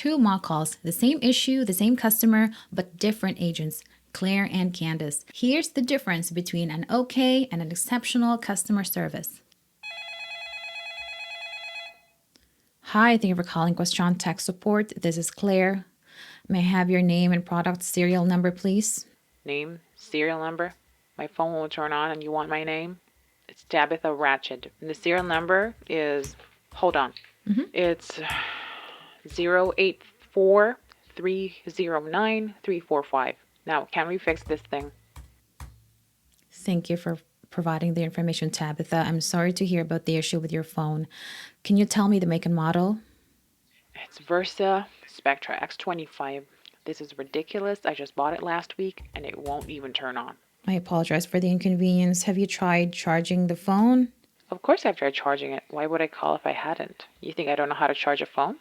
two mock calls, the same issue, the same customer, but different agents, Claire and Candace. Here's the difference between an okay and an exceptional customer service. Hi, thank you for calling Question Tech Support. This is Claire. May I have your name and product serial number, please? Name, serial number. My phone won't turn on and you want my name? It's Tabitha Ratched. And the serial number is, hold on. It's 084309345. Now, can we fix this thing? Thank you for providing the information, Tabitha. I'm sorry to hear about the issue with your phone. Can you tell me the make and model? It's Versa Spectra X25. This is ridiculous. I just bought it last week and it won't even turn on. I apologize for the inconvenience. Have you tried charging the phone? Of course I've tried charging it. Why would I call if I hadn't? You think I don't know how to charge a phone?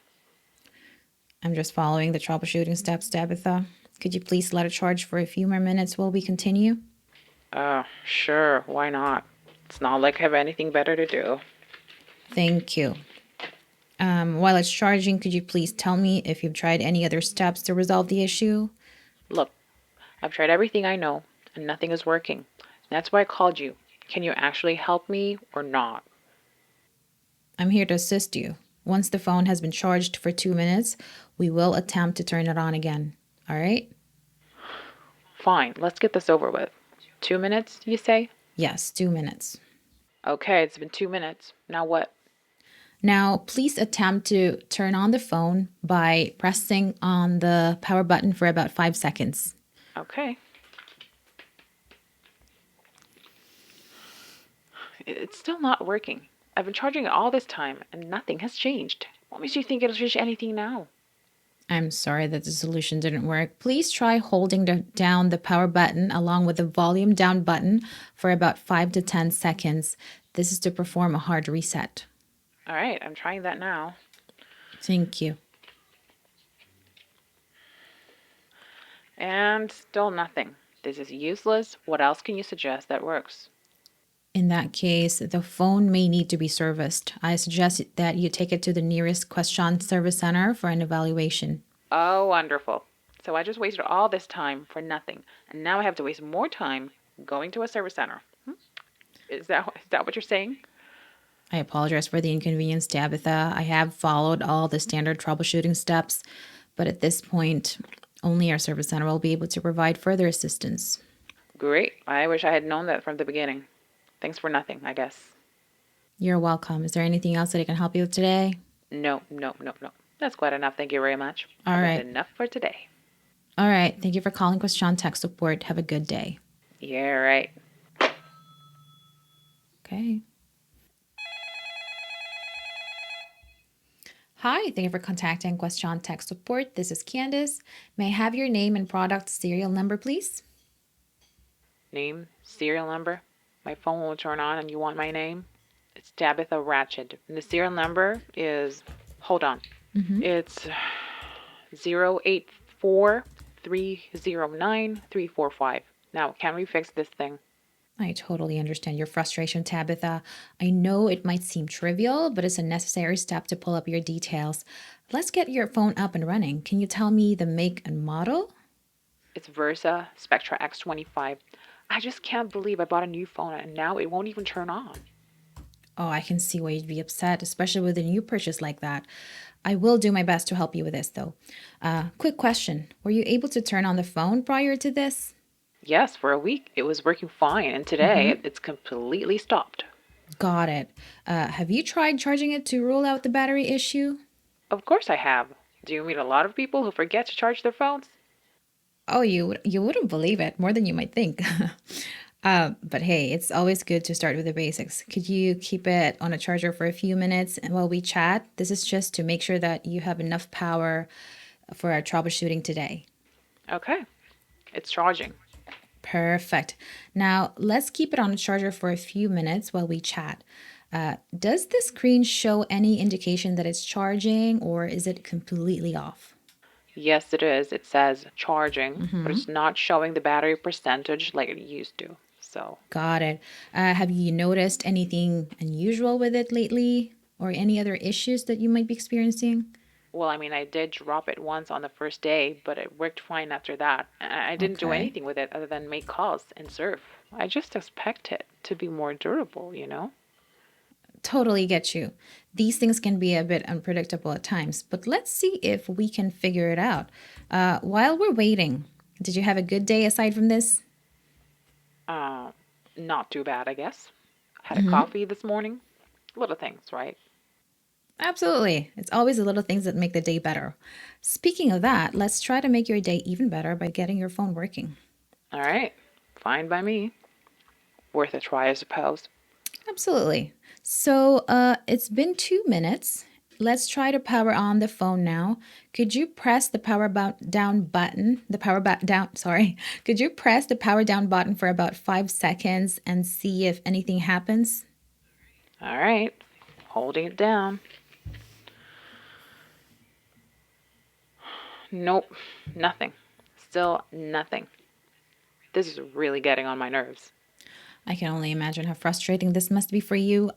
I'm just following the troubleshooting steps, Tabitha. Could you please let it charge for a few more minutes while we continue? Sure. Why not? It's not like I have anything better to do. Thank you. While it's charging, could you please tell me if you've tried any other steps to resolve the issue? Look, I've tried everything I know and nothing is working. That's why I called you. Can you actually help me or not? I'm here to assist you. Once the phone has been charged for 2 minutes, we will attempt to turn it on again. All right? Fine, let's get this over with. 2 minutes, you say? Yes, 2 minutes. Okay, it's been 2 minutes. Now what? Now, please attempt to turn on the phone by pressing on the power button for about 5 seconds. Okay. It's still not working. I've been charging it all this time and nothing has changed. What makes you think it'll change anything now? I'm sorry that the solution didn't work. Please try holding down the power button along with the volume down button for about 5 to 10 seconds. This is to perform a hard reset. All right, I'm trying that now. Thank you. And still nothing. This is useless. What else can you suggest that works? In that case, the phone may need to be serviced. I suggest that you take it to the nearest Question Service Center for an evaluation. Oh, wonderful. So I just wasted all this time for nothing. And now I have to waste more time going to a service center. Is that what you're saying? I apologize for the inconvenience, Tabitha. I have followed all the standard troubleshooting steps, but at this point, only our service center will be able to provide further assistance. Great. I wish I had known that from the beginning. Thanks for nothing, I guess. You're welcome. Is there anything else that I can help you with today? No. That's quite enough. Thank you very much. All right. Enough for today. All right. Thank you for calling Question Tech Support. Have a good day. Yeah, right. Okay. Hi, thank you for contacting Question Tech Support. This is Candace. May I have your name and product serial number, please? Name, serial number. My phone won't turn on and you want my name? It's Tabitha Ratched. And the serial number is, hold on. It's 084309345. Now, can we fix this thing? I totally understand your frustration, Tabitha. I know it might seem trivial, but it's a necessary step to pull up your details. Let's get your phone up and running. Can you tell me the make and model? It's Versa Spectra X25. I just can't believe I bought a new phone and now it won't even turn on. Oh, I can see why you'd be upset, especially with a new purchase like that. I will do my best to help you with this, though. Quick question. Were you able to turn on the phone prior to this? Yes, for a week it was working fine, and today it's completely stopped. Got it. Have you tried charging it to rule out the battery issue? Of course I have. Do you meet a lot of people who forget to charge their phones? Oh, you wouldn't believe it, more than you might think. But hey, it's always good to start with the basics. Could you keep it on a charger for a few minutes while we chat? This is just to make sure that you have enough power for our troubleshooting today. Okay, it's charging. Perfect. Now, let's keep it on a charger for a few minutes while we chat. Does the screen show any indication that it's charging, or is it completely off? Yes, it is. It says charging, but it's not showing the battery percentage like it used to. So, Got it. Have you noticed anything unusual with it lately, or any other issues that you might be experiencing? Well, I mean, I did drop it once on the first day, but it worked fine after that. I didn't do Okay. anything with it other than make calls and surf. I just expect it to be more durable, Totally get you. These things can be a bit unpredictable at times, but let's see if we can figure it out. While we're waiting, did you have a good day aside from this? Uh, Not too bad, I guess. Had a Hmm. coffee this morning. Little things, right? Absolutely. It's always the little things that make the day better. Speaking of that, let's try to make your day even better by getting your phone working. All right. Fine by me. Worth a try, I suppose. Absolutely. So, it's been 2 minutes. Let's try to power on the phone now. Could you press the down button? Sorry. Could you press the power down button for about 5 seconds and see if anything happens? All right. Holding it down. Nope. Nothing. Still nothing. This is really getting on my nerves. I can only imagine how frustrating this must be for you.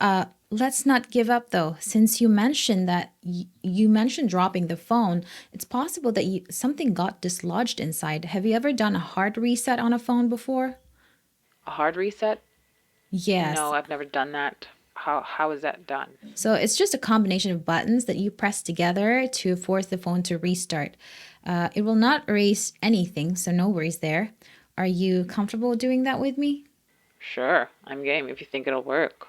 Let's not give up though. Since you mentioned that you mentioned dropping the phone, it's possible that something got dislodged inside. Have you ever done a hard reset on a phone before? A hard reset? No, Yes. I've never done that. How is that done? So it's just a combination of buttons that you press together to force the phone to restart. It will not erase anything, so no worries there. Are you comfortable doing that with me? Sure, I'm game if you think it'll work.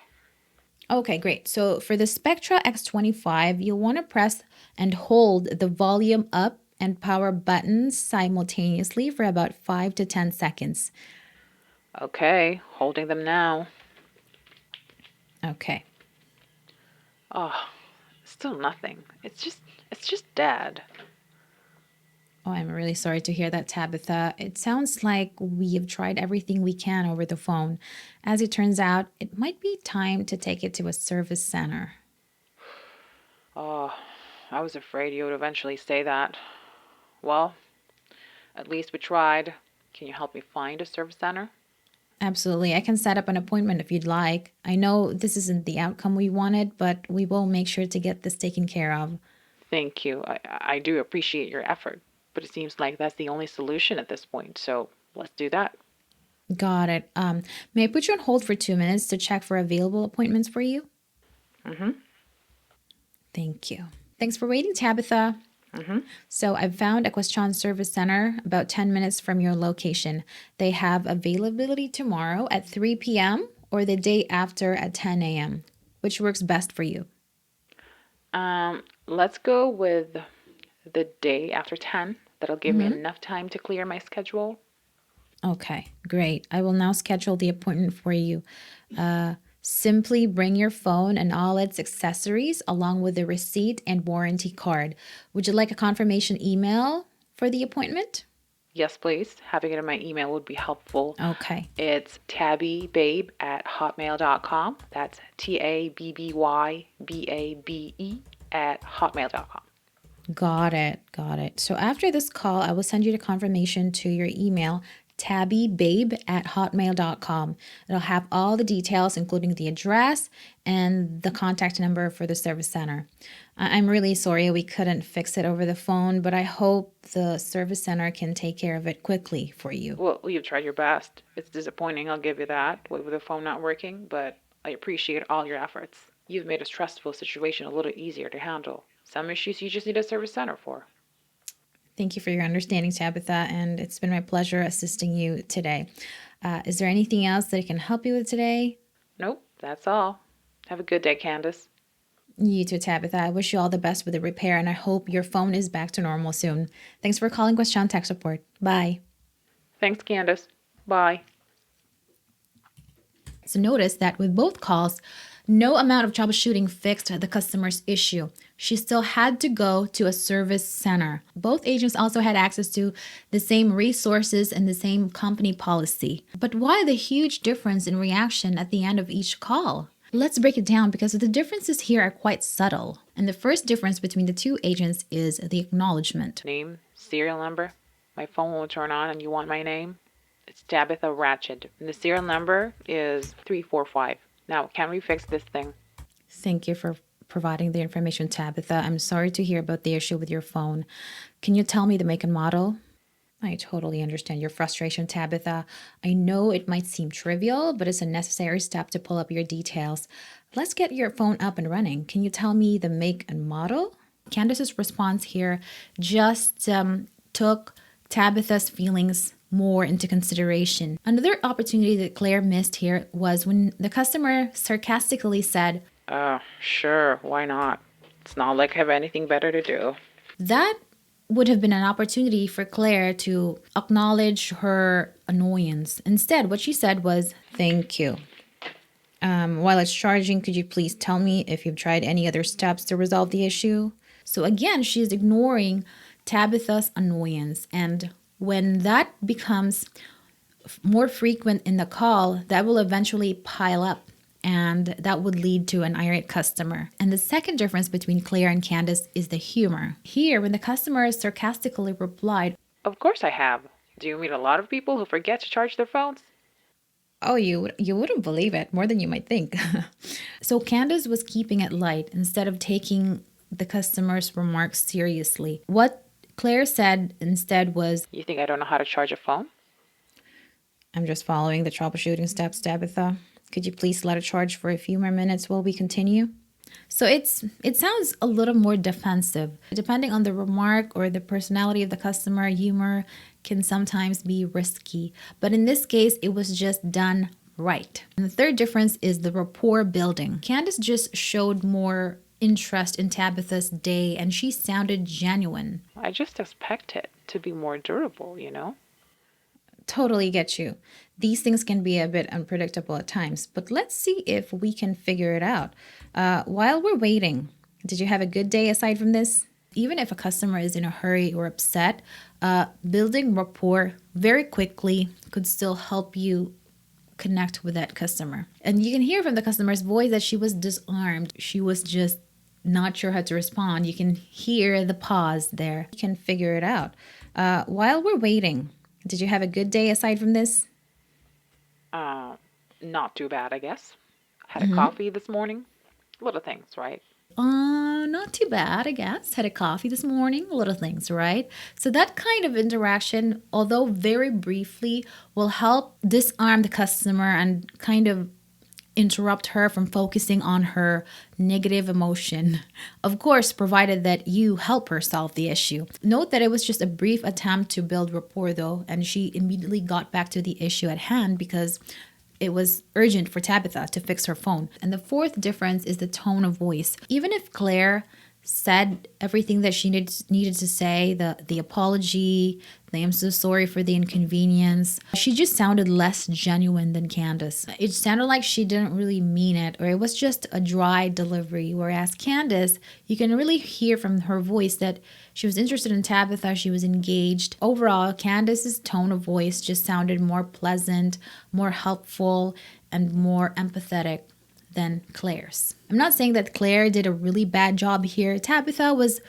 Okay, great. So for the Spectra X25, you'll want to press and hold the volume up and power buttons simultaneously for about 5 to 10 seconds. Okay, holding them now. Okay. Oh, still nothing. It's just dead. Oh, I'm really sorry to hear that, Tabitha. It sounds like we have tried everything we can over the phone. As it turns out, it might be time to take it to a service center. Oh, I was afraid you would eventually say that. Well, at least we tried. Can you help me find a service center? Absolutely. I can set up an appointment if you'd like. I know this isn't the outcome we wanted, but we will make sure to get this taken care of. Thank you. I do appreciate your effort, but it seems like that's the only solution at this point, so let's do that. Got it. May I put you on hold for 2 minutes to check for available appointments for you? Mm-hmm. Thank you. Thanks for waiting, Tabitha. Mm-hmm. So I've found a Question Service Center about 10 minutes from your location. They have availability tomorrow at 3 p.m. or the day after at 10 a.m. Which works best for you? Let's go with the day after 10. That'll give me Mm-hmm. enough time to clear my schedule. Okay, great. I will now schedule the appointment for you. Simply bring your phone and all its accessories along with the receipt and warranty card. Would you like a confirmation email for the appointment? Yes, please. Having it in my email would be helpful. Okay, It's tabbybabe@hotmail.com. That's TABBYBABE at hotmail.com. got it. Got it. So after this call, I will send you the confirmation to your email, tabbybabe@hotmail.com. It'll have all the details, including the address and the contact number for the service center. I'm really sorry we couldn't fix it over the phone, but I hope the service center can take care of it quickly for you. Well, you've tried your best. It's disappointing, I'll give you that, with the phone not working, but I appreciate all your efforts. You've made a stressful situation a little easier to handle. Some issues you just need a service center for. Thank you for your understanding, Tabitha, and it's been my pleasure assisting you today. Is there anything else that I can help you with today? Nope, that's all. Have a good day, Candace. You too, Tabitha. I wish you all the best with the repair, and I hope your phone is back to normal soon. Thanks for calling Question Tech Support. Bye. Thanks, Candace. Bye. So notice that with both calls, no amount of troubleshooting fixed the customer's issue. She still had to go to a service center. Both agents also had access to the same resources and the same company policy. But why the huge difference in reaction at the end of each call? Let's break it down because the differences here are quite subtle. And the first difference between the two agents is the acknowledgement. Name, serial number. My phone will turn on and you want my name? It's Tabitha Ratched. And the serial number is 345. Now, can we fix this thing? Thank you for providing the information, Tabitha. I'm sorry to hear about the issue with your phone. Can you tell me the make and model? I totally understand your frustration, Tabitha. I know it might seem trivial, but it's a necessary step to pull up your details. Let's get your phone up and running. Can you tell me the make and model? Candace's response here just took Tabitha's feelings more into consideration. Another opportunity that Claire missed here was when the customer sarcastically said, Sure, why not? It's not like I have anything better to do. that would have been an opportunity for Claire to acknowledge her annoyance. Instead, what she said was, "Thank you. While it's charging, could you please tell me if you've tried any other steps to resolve the issue?" So again, she's ignoring Tabitha's annoyance. And when that becomes more frequent in the call, that will eventually pile up and that would lead to an irate customer. And the second difference between Claire and Candace is the humor. Here, when the customer sarcastically replied, Of course I have. Do you meet a lot of people who forget to charge their phones? "Oh, you wouldn't believe it, more than you might think." So Candace was keeping it light instead of taking the customer's remarks seriously. What Claire said instead was, You think I don't know how to charge a phone? "I'm just following the troubleshooting steps, Tabitha. Could you please let it charge for a few more minutes while we continue?" So it sounds a little more defensive. Depending on the remark or the personality of the customer, humor can sometimes be risky. But in this case, it was just done right. And the third difference is the rapport building. Candace just showed more interest in Tabitha's day and she sounded genuine. I just expect it to be more durable, you know? Totally get you. These things can be a bit unpredictable at times, but let's see if we can figure it out. While we're waiting, did you have a good day aside from this? Even if a customer is in a hurry or upset, building rapport very quickly could still help you connect with that customer. And you can hear from the customer's voice that she was disarmed. She was just not sure how to respond. You can hear the pause there. You can figure it out. While we're waiting, did you have a good day aside from this? Not too bad, I guess. Had a coffee this morning. Little things, right? Not too bad, I guess. Had a coffee this morning, little things, right? So that kind of interaction, although very briefly, will help disarm the customer and kind of interrupt her from focusing on her negative emotion. Of course, provided that you help her solve the issue. Note that it was just a brief attempt to build rapport though, and she immediately got back to the issue at hand because it was urgent for Tabitha to fix her phone. And the fourth difference is the tone of voice. Even if Claire said everything that she needed to say, the apology, the "I'm so sorry for the inconvenience," she just sounded less genuine than Candace. It sounded like she didn't really mean it, or it was just a dry delivery. Whereas Candace, you can really hear from her voice that she was interested in Tabitha, she was engaged. Overall, Candace's tone of voice just sounded more pleasant, more helpful, and more empathetic than Claire's. I'm not saying that Claire did a really bad job here. Tabitha was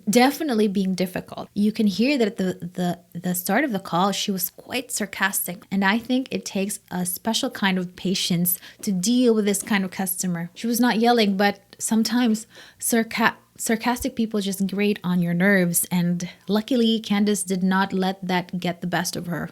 definitely being difficult. You can hear that at the start of the call, she was quite sarcastic. And I think it takes a special kind of patience to deal with this kind of customer. She was not yelling, but sometimes sarcastic people just grate on your nerves. And luckily, Candace did not let that get the best of her.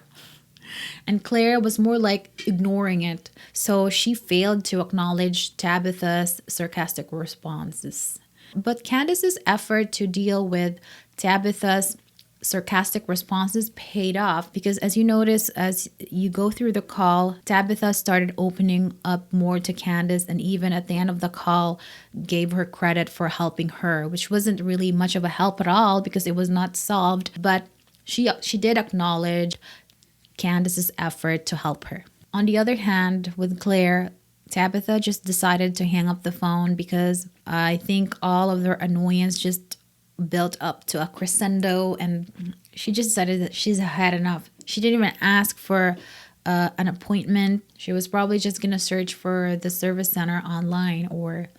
And Claire was more like ignoring it. So she failed to acknowledge Tabitha's sarcastic responses. But Candace's effort to deal with Tabitha's sarcastic responses paid off because, as you notice, as you go through the call, Tabitha started opening up more to Candace, and even at the end of the call gave her credit for helping her, which wasn't really much of a help at all because it was not solved. But she did acknowledge Candace's effort to help her. On the other hand, with Claire, Tabitha just decided to hang up the phone because I think all of her annoyance just built up to a crescendo and she just decided that she's had enough. She didn't even ask for an appointment. She was probably just going to search for the service center online, or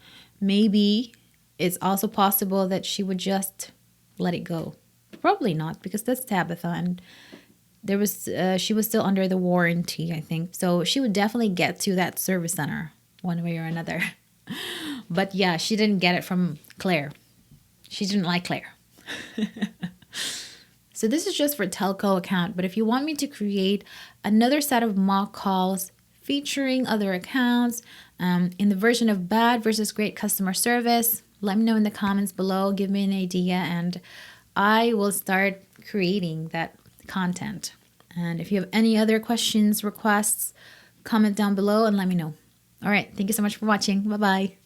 maybe it's also possible that she would just let it go. Probably not, because that's Tabitha, and she was still under the warranty, I think. So she would definitely get to that service center one way or another. But yeah, she didn't get it from Claire. She didn't like Claire. So this is just for telco account, but if you want me to create another set of mock calls featuring other accounts in the version of bad versus great customer service, let me know in the comments below, give me an idea, and I will start creating that content. And if you have any other questions, requests, comment down below and let me know. All right, thank you so much for watching. Bye-bye.